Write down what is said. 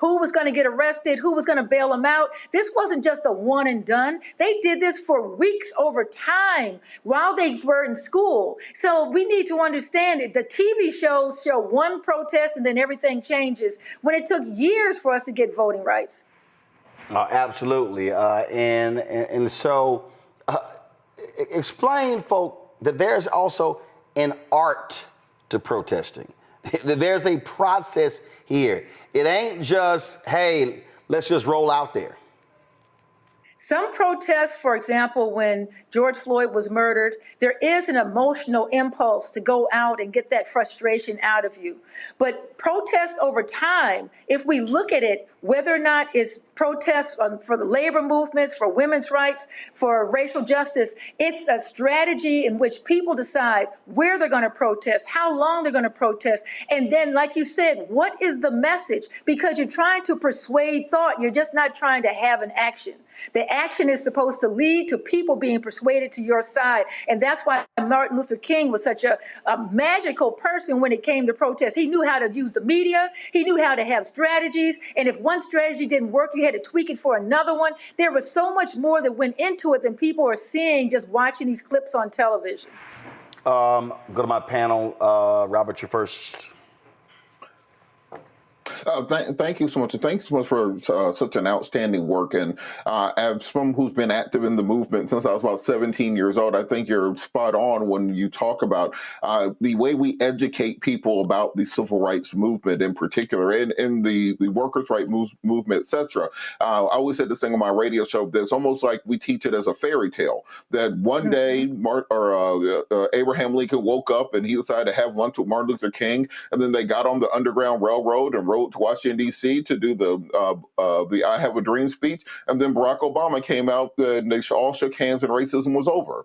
who was going to get arrested, who was going to bail them out. This wasn't just a one and done. They did this for weeks over time while they were in school. So we need to understand it. The TV shows show one protest and then everything changes when it took years for us to get voting rights. Absolutely. And so explain, folk, that there's also an art to protesting. There's a process here. It ain't just, hey, let's just roll out there. Some protests, for example, when George Floyd was murdered, there is an emotional impulse to go out and get that frustration out of you. But protests over time, if we look at it, whether or not it's protests for the labor movements, for women's rights, for racial justice, it's a strategy in which people decide where they're going to protest, how long they're going to protest, and then, like you said, what is the message? Because you're trying to persuade thought, you're just not trying to have an action. The action is supposed to lead to people being persuaded to your side. And that's why Martin Luther King was such a magical person when it came to protest. He knew how to use the media. He knew how to have strategies. And if one strategy didn't work, you had to tweak it for another one. There was so much more that went into it than people are seeing just watching these clips on television. Go to my panel. Robert, you're first. Thank you so much. Thank you so much for such an outstanding work. And as someone who's been active in the movement since I was about 17 years old, I think you're spot on when you talk about the way we educate people about the civil rights movement in particular, and the workers' rights movement, et cetera. I always said this thing on my radio show that it's almost like we teach it as a fairy tale, that one day Abraham Lincoln woke up and he decided to have lunch with Martin Luther King, and then they got on the Underground Railroad and rode to Washington, D.C. to do the I Have a Dream speech. And then Barack Obama came out and they all shook hands and racism was over.